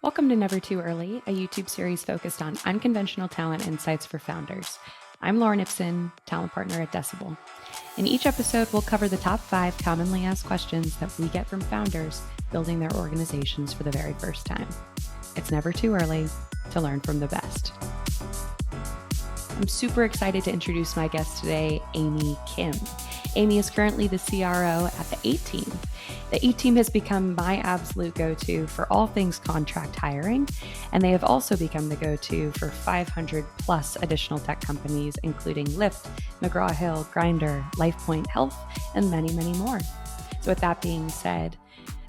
Welcome to Never Too Early, a YouTube series focused on unconventional talent insights for founders. I'm Lauren Ipsen, talent partner at Decibel. In each episode, we'll cover the top 5 commonly asked questions that we get from founders building their organizations for the very first time. It's never too early to learn from the best. I'm super excited to introduce my guest today, Amy Kim. Amy is currently the CRO at the A.Team. The A.Team has become my absolute go-to for all things contract hiring, and they have also become the go-to for 500 plus additional tech companies, including Lyft, McGraw-Hill, Grindr, LifePoint Health, and many, many more. So with that being said,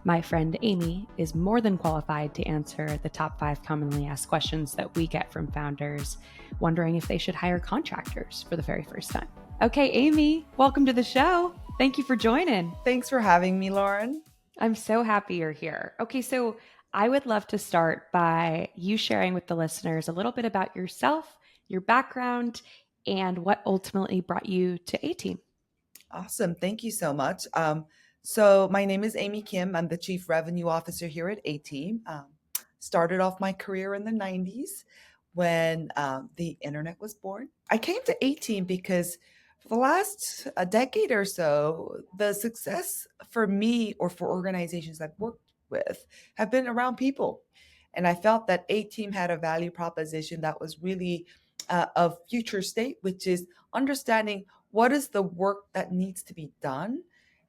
my friend Amy is more than qualified to answer the top 5 commonly asked questions that we get from founders wondering if they should hire contractors for the very first time. Okay, Amy, welcome to the show. Thank you for joining. Thanks for having me, Lauren. I'm so happy you're here. Okay, so I would love to start by you sharing with the listeners a little bit about yourself, your background, and what ultimately brought you to A.Team. Awesome. Thank you so much. So my name is Amy Kim. I'm the Chief Revenue Officer here at A.Team. Started off my career in the 90s when the internet was born. I came to A.Team because for the last a decade or so, the success for me or for organizations I've worked with have been around people. And I felt that A.Team had a value proposition that was really of future state, which is understanding what is the work that needs to be done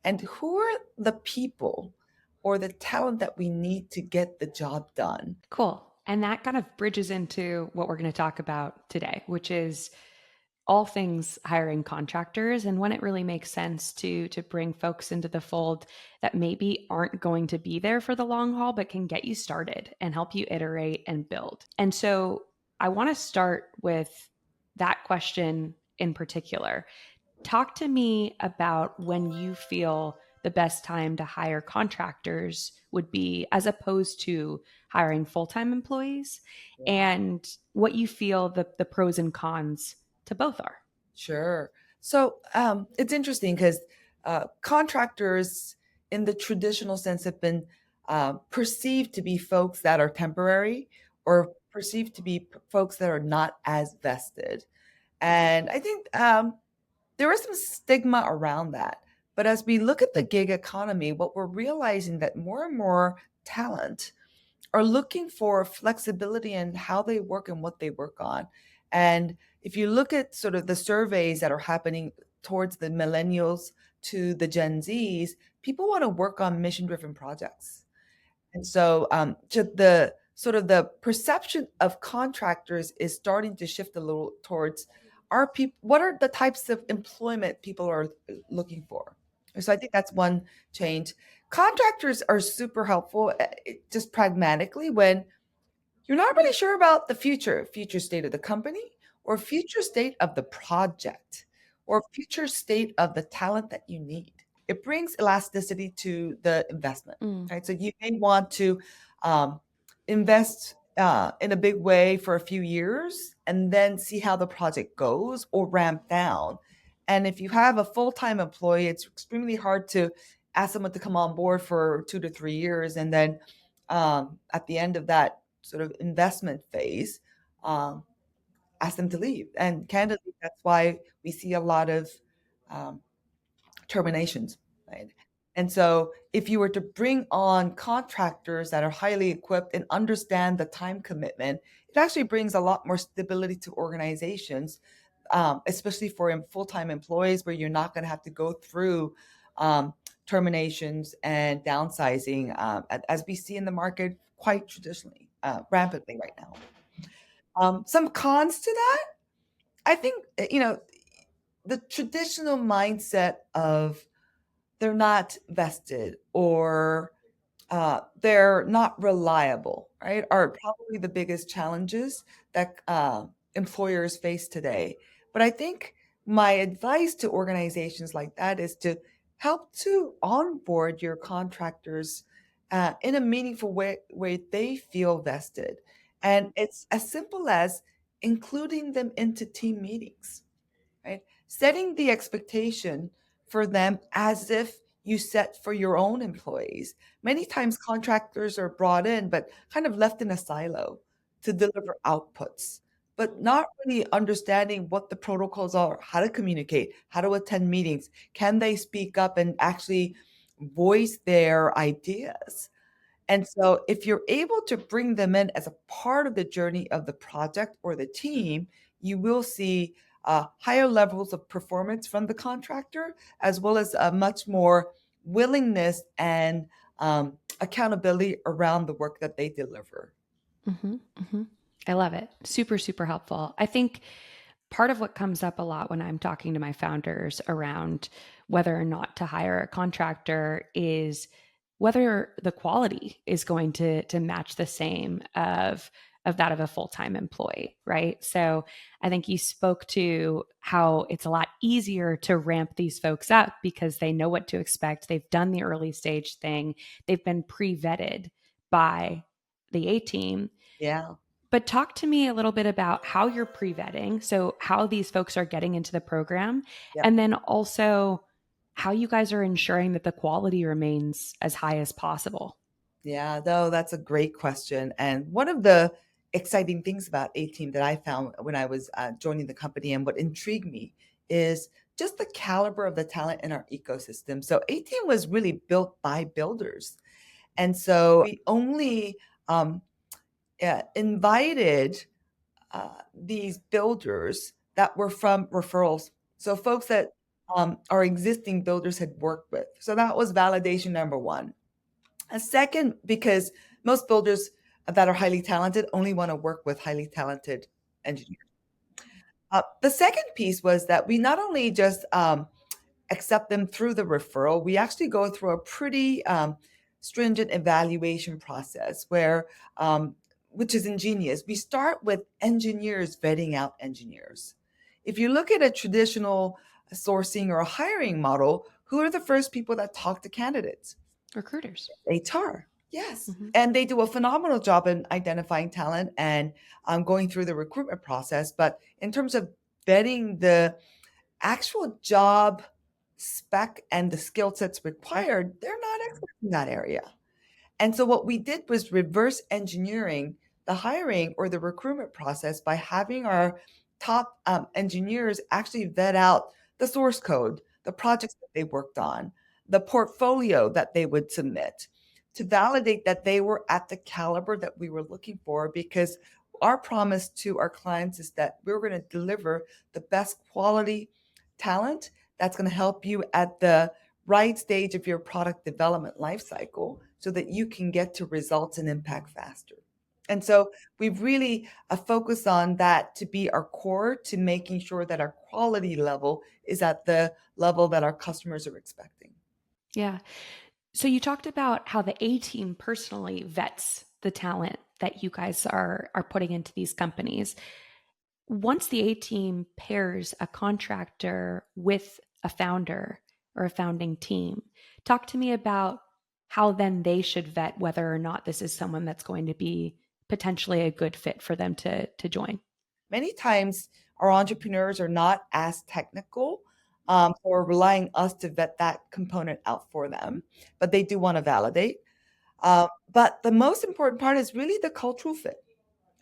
and who are the people or the talent that we need to get the job done. Cool. And that kind of bridges into what we're going to talk about today, which is all things hiring contractors and when it really makes sense to bring folks into the fold that maybe aren't going to be there for the long haul, but can get you started and help you iterate and build. And so I want to start with that question in particular. Talk to me about when you feel the best time to hire contractors would be as opposed to hiring full-time employees and what you feel the pros and cons to both are. Sure. So it's interesting because contractors, in the traditional sense, have been perceived to be folks that are temporary or perceived to be folks that are not as vested. And I think there is some stigma around that. But as we look at the gig economy, what we're realizing that more and more talent are looking for flexibility in how they work and what they work on. And if you look at sort of the surveys that are happening towards the millennials to the Gen Zs, people want to work on mission-driven projects. And so to the sort of the perception of contractors is starting to shift a little towards are people what are the types of employment people are looking for. So I think that's one change. Contractors are super helpful just pragmatically when you're not really sure about the future state of the company or future state of the project or future state of the talent that you need. It brings elasticity to the investment, right? So you may want to invest in a big way for a few years and then see how the project goes or ramp down. And if you have a full-time employee, it's extremely hard to ask someone to come on board for 2 to 3 years and then at the end of that sort of investment phase, ask them to leave. And candidly, that's why we see a lot of um, terminations, right? And so if you were to bring on contractors that are highly equipped and understand the time commitment, it actually brings a lot more stability to organizations, especially for full-time employees where you're not going to have to go through terminations and downsizing as we see in the market quite traditionally, rampantly right now. Some cons to that, I think, the traditional mindset of they're not vested or they're not reliable, right, are probably the biggest challenges that employers face today. But I think my advice to organizations like that is to help to onboard your contractors in a meaningful way where they feel vested. And it's as simple as including them into team meetings, right? Setting the expectation for them as if you set for your own employees. Many times contractors are brought in, but kind of left in a silo to deliver outputs, but not really understanding what the protocols are, how to communicate, how to attend meetings. Can they speak up and actually voice their ideas? And so if you're able to bring them in as a part of the journey of the project or the team, you will see higher levels of performance from the contractor, as well as a much more willingness and accountability around the work that they deliver. Hmm. Hmm. I love it. Super, super helpful. I think part of what comes up a lot when I'm talking to my founders around whether or not to hire a contractor is whether the quality is going to match the same of that of a full-time employee, right? So I think you spoke to how it's a lot easier to ramp these folks up because they know what to expect. They've done the early stage thing. They've been pre-vetted by the A-Team. Yeah. But talk to me a little bit about how you're pre-vetting, so how these folks are getting into the program, Yep. and then also how you guys are ensuring that the quality remains as high as possible. Yeah, no, that's a great question. And one of the exciting things about A-Team that I found when I was joining the company and what intrigued me is just the caliber of the talent in our ecosystem. So A-Team was really built by builders. And so we only um, invited these builders that were from referrals. So folks that our existing builders had worked with. So that was validation number one. A second, because most builders that are highly talented only want to work with highly talented engineers. The second piece was that we not only just accept them through the referral, we actually go through a pretty stringent evaluation process which is ingenious. We start with engineers vetting out engineers. If you look at a traditional sourcing or a hiring model, who are the first people that talk to candidates? Recruiters. HR. Yes. Hmm. And they do a phenomenal job in identifying talent and going through the recruitment process. But in terms of vetting the actual job spec and the skill sets required, they're not experts in that area. And so what we did was reverse engineering the hiring or the recruitment process by having our top engineers actually vet out the source code, the projects that they worked on, the portfolio that they would submit to validate that they were at the caliber that we were looking for. Because our promise to our clients is that we're going to deliver the best quality talent that's going to help you at the right stage of your product development life cycle so that you can get to results and impact faster. And so we've really focused on that to be our core to making sure that our quality level is at the level that our customers are expecting. Yeah. So you talked about how the A-Team personally vets the talent that you guys are putting into these companies. Once the A-Team pairs a contractor with a founder or a founding team, talk to me about how then they should vet whether or not this is someone that's going to be potentially a good fit for them to join. Many times, our entrepreneurs are not as technical or relying us to vet that component out for them, but they do want to validate. But the most important part is really the cultural fit,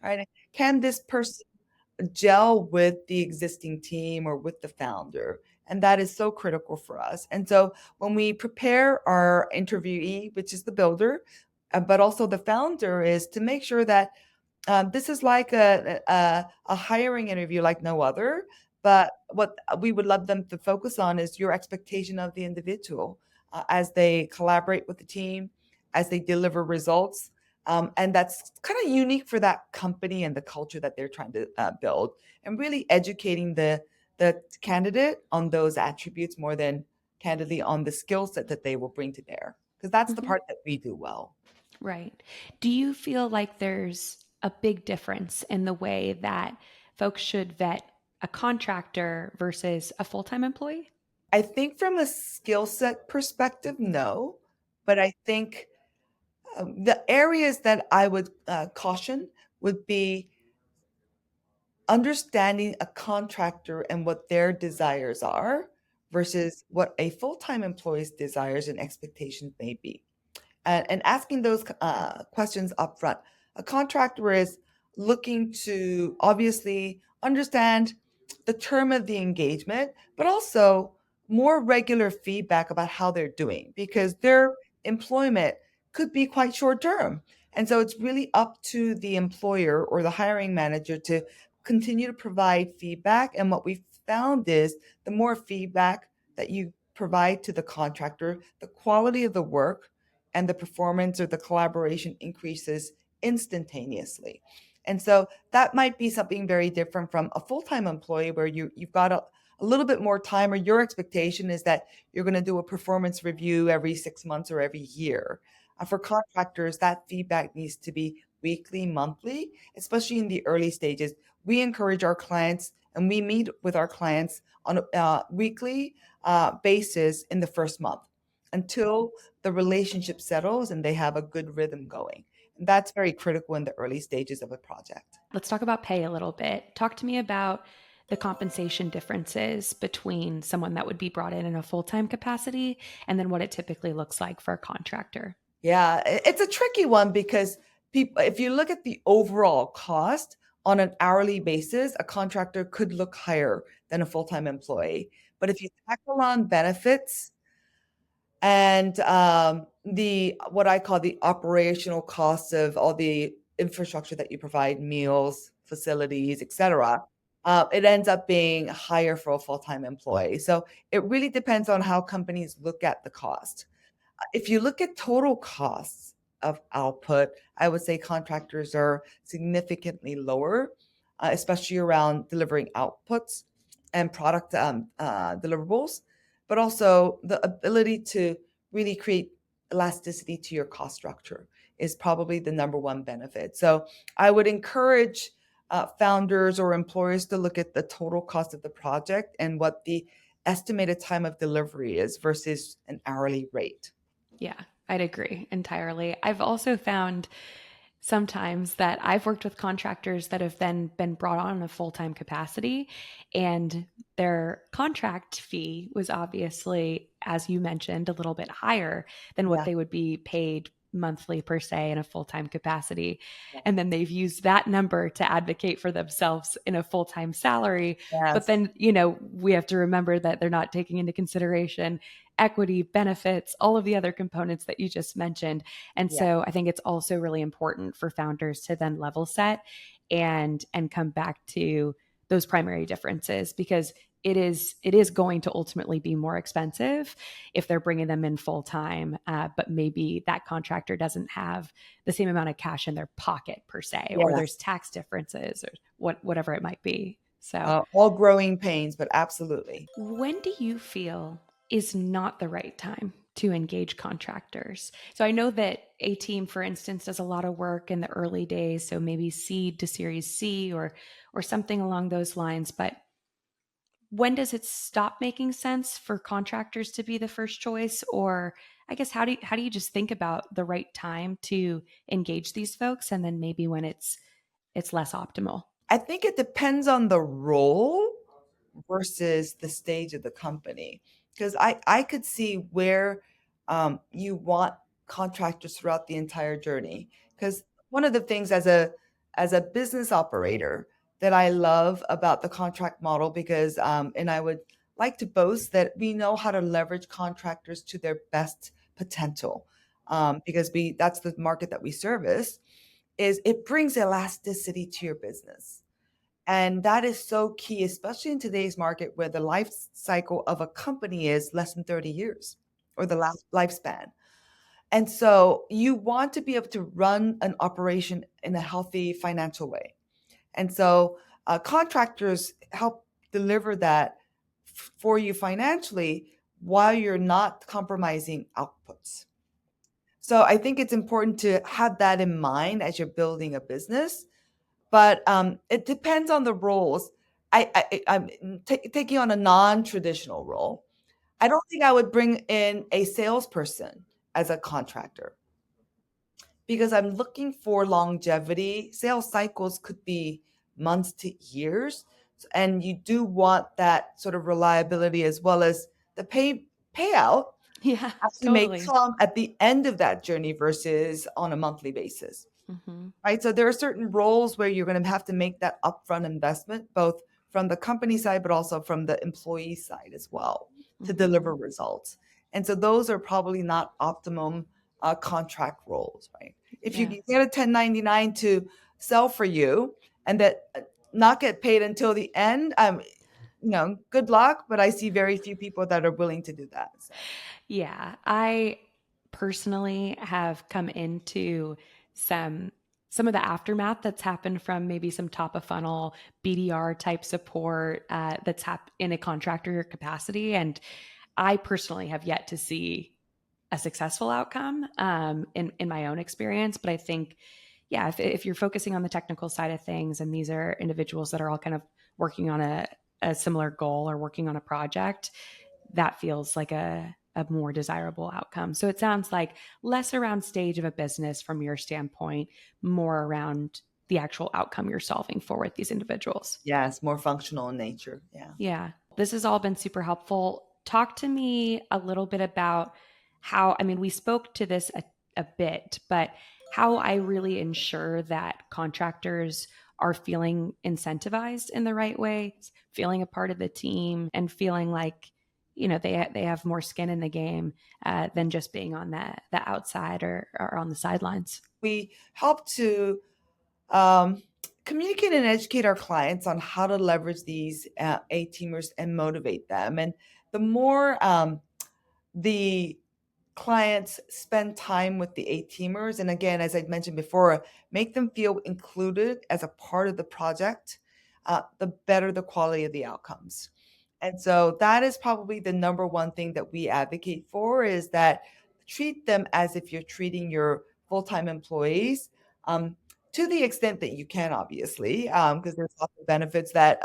right? Can this person gel with the existing team or with the founder? And that is so critical for us. And so when we prepare our interviewee, which is the builder, but also the founder, is to make sure that this is like a hiring interview like no other. But what we would love them to focus on is your expectation of the individual as they collaborate with the team, as they deliver results. And that's kind of unique for that company and the culture that they're trying to build, and really educating the candidate on those attributes more than candidly on the skill set that they will bring to bear, because that's the Mhm. part that we do well. Right. Do you feel like there's a big difference in the way that folks should vet a contractor versus a full-time employee? I think from a skill set perspective, no. But I think the areas that I would caution would be understanding a contractor and what their desires are versus what a full-time employee's desires and expectations may be. And asking those questions upfront. A contractor is looking to obviously understand the term of the engagement, but also more regular feedback about how they're doing because their employment could be quite short term. And so it's really up to the employer or the hiring manager to continue to provide feedback. And what we found is the more feedback that you provide to the contractor, the quality of the work and the performance or the collaboration increases instantaneously. And so that might be something very different from a full-time employee where you've got a little bit more time, or your expectation is that you're going to do a performance review every 6 months or every year. For contractors, that feedback needs to be weekly, monthly, especially in the early stages. We encourage our clients and we meet with our clients on a weekly basis in the first month until the relationship settles and they have a good rhythm going. And that's very critical in the early stages of a project. Let's talk about pay a little bit. Talk to me about the compensation differences between someone that would be brought in a full-time capacity and then what it typically looks like for a contractor. Yeah, it's a tricky one because people, if you look at the overall cost on an hourly basis, a contractor could look higher than a full-time employee. But if you tackle on benefits and the what I call the operational costs of all the infrastructure that you provide, meals, facilities, etc., it ends up being higher for a full-time employee. So it really depends on how companies look at the cost. If you look at total costs of output, I would say contractors are significantly lower, especially around delivering outputs and product deliverables, but also the ability to really create elasticity to your cost structure is probably the number one benefit. So I would encourage founders or employers to look at the total cost of the project and what the estimated time of delivery is versus an hourly rate. Yeah, I'd agree entirely. I've also found sometimes that I've worked with contractors that have then been brought on in a full-time capacity, and their contract fee was obviously, as you mentioned, a little bit higher than what Yeah. they would be paid monthly per se in a full-time capacity. Yeah. And then they've used that number to advocate for themselves in a full-time salary. But Yes. then, we have to remember that they're not taking into consideration equity, benefits, all of the other components that you just mentioned. And Yeah. so I think it's also really important for founders to then level set and come back to those primary differences, because it is going to ultimately be more expensive if they're bringing them in full time, but maybe that contractor doesn't have the same amount of cash in their pocket per se, or there's Yes. tax differences or whatever it might be. So All growing pains, but absolutely. when do you feel is not the right time to engage contractors? So I know that A.Team, for instance, does a lot of work in the early days, so maybe seed to Series C or something along those lines. But when does it stop making sense for contractors to be the first choice? Or I guess how do you just think about the right time to engage these folks, and then maybe when it's less optimal? I think it depends on the role versus the stage of the company. Because I could see where you want contractors throughout the entire journey. Because one of the things as a business operator that I love about the contract model, because and I would like to boast that we know how to leverage contractors to their best potential, because we that's the market that we service, is it brings elasticity to your business. And that is so key, especially in today's market where the life cycle of a company is less than 30 years or the last lifespan. And so you want to be able to run an operation in a healthy financial way. And so contractors help deliver that for you financially while you're not compromising outputs. So I think it's important to have that in mind as you're building a business, but it depends on the roles. I'm taking on a non-traditional role. I don't think I would bring in a salesperson as a contractor because I'm looking for longevity. Sales cycles could be months to years, and you do want that sort of reliability as well as the payout Yeah, actually may totally. come at the end of that journey versus on a monthly basis. Hmm. Right? So there are certain roles where you're going to have to make that upfront investment, both from the company side, but also from the employee side as well, to Hmm. deliver results. And so those are probably not optimum contract roles, right? If you Yeah. can get a 1099 to sell for you and that not get paid until the end, good luck, but I see very few people that are willing to do that. So Yeah, I personally have come into some some of the aftermath that's happened from maybe some top of funnel BDR type support that's in a contractor capacity, and I personally have yet to see a successful outcome in my own experience. But I think, yeah, if you're focusing on the technical side of things, and these are individuals that are all kind of working on a similar goal or working on a project, that feels like a more desirable outcome. So it sounds like less around stage of a business from your standpoint, more around the actual outcome you're solving for with these individuals. yeah, it's more functional in nature. Yeah. Yeah, this has all been super helpful. Talk to me a little bit about how, I mean, we spoke to this a bit, but how I really ensure that contractors are feeling incentivized in the right way, feeling a part of the team, and feeling like, they have more skin in the game than just being on the outside or on the sidelines. We help to um, communicate and educate our clients on how to leverage these A-teamers and motivate them. And the more the clients spend time with the A-teamers, and again, as I mentioned before, make them feel included as a part of the project, the better the quality of the outcomes. And so that is probably the number one thing that we advocate for, is that treat them as if you're treating your full-time employees, um, to the extent that you can, obviously, because there's lots of benefits that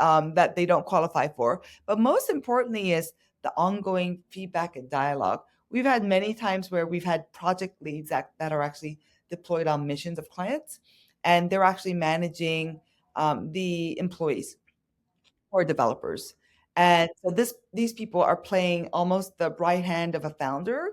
they don't qualify for. But most importantly is the ongoing feedback and dialogue. We've had many times where we've had project leads that are actually deployed on missions of clients, and they're actually managing the employees or developers. And so these people are playing almost the right hand of a founder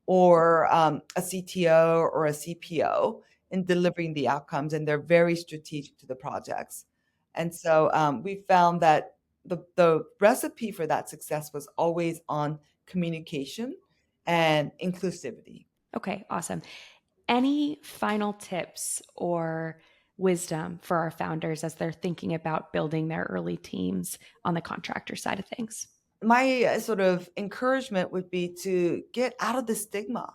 or a CTO or a CPO in delivering the outcomes, and they're very strategic to the projects. And so we found that the recipe for that success was always on communication and inclusivity. Okay, awesome. Any final tips or wisdom for our founders as they're thinking about building their early teams on the contractor side of things? My sort of encouragement would be to get out of the stigma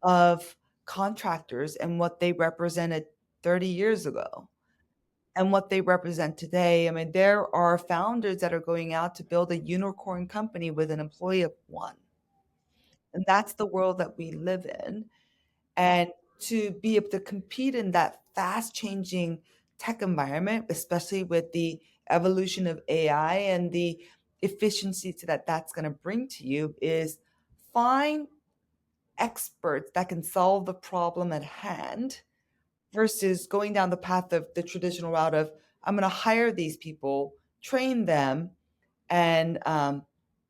of contractors and what they represented 30 years ago and what they represent today. I mean, there are founders that are going out to build a unicorn company with an employee of one. And that's the world that we live in. And to be able to compete in that fast changing tech environment, especially with the evolution of AI and the efficiency that that's going to bring to you, is find experts that can solve the problem at hand versus going down the path of the traditional route of, I'm going to hire these people, train them, and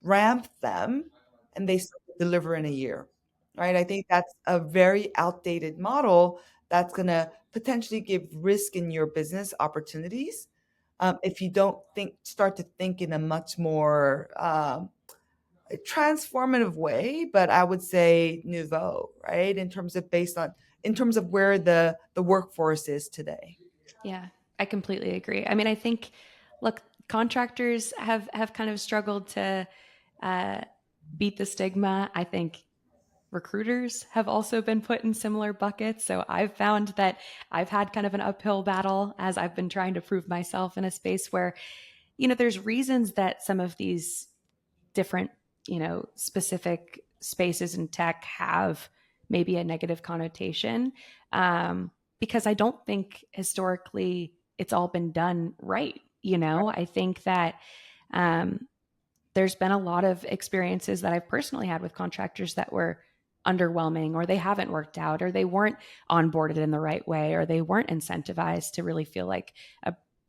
ramp them, and they start to deliver in a year, right? I think that's a very outdated model that's going to potentially give risk in your business opportunities if you don't start to think in a much more transformative way, but I would say nouveau, right? In terms of where the workforce is today. Yeah, I completely agree. I mean, I think, look, contractors have kind of struggled to uh, beat the stigma. I think recruiters have also been put in similar buckets. So I've found that I've had kind of an uphill battle as I've been trying to prove myself in a space where, there's reasons that some of these different, specific spaces in tech have maybe a negative connotation, because I don't think historically it's all been done right. I think that um, there's been a lot of experiences that I've personally had with contractors that were underwhelming, or they haven't worked out, or they weren't onboarded in the right way, or they weren't incentivized to really feel like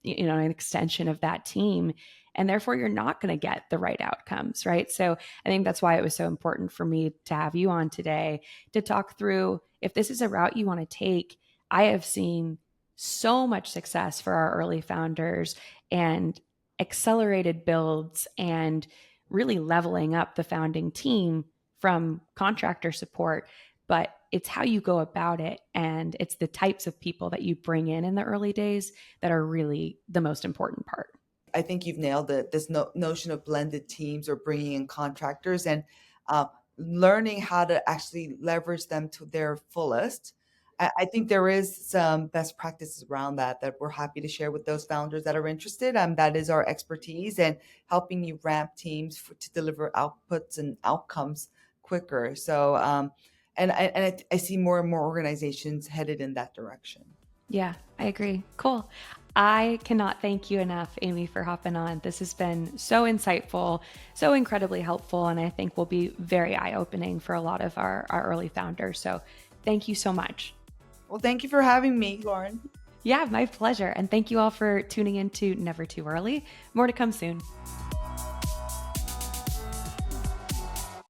an extension of that team. And therefore, you're not going to get the right outcomes, right? So I think that's why it was so important for me to have you on today to talk through if this is a route you want to take. I have seen so much success for our early founders and accelerated builds and really leveling up the founding team from contractor support. But it's how you go about it, and it's the types of people that you bring in the early days that are really the most important part. I think you've nailed it. This notion of blended teams or bringing in contractors and uh, learning how to actually leverage them to their fullest. I think there is some best practices around that we're happy to share with those founders that are interested. That is our expertise and helping you ramp teams to deliver outputs and outcomes quicker. So, I see more and more organizations headed in that direction. Yeah, I agree. Cool. I cannot thank you enough, Amy, for hopping on. This has been so insightful, so incredibly helpful, and I think will be very eye-opening for a lot of our early founders. So thank you so much. Well, thank you for having me, Lauren. Yeah, my pleasure. And thank you all for tuning in to Never Too Early. More to come soon.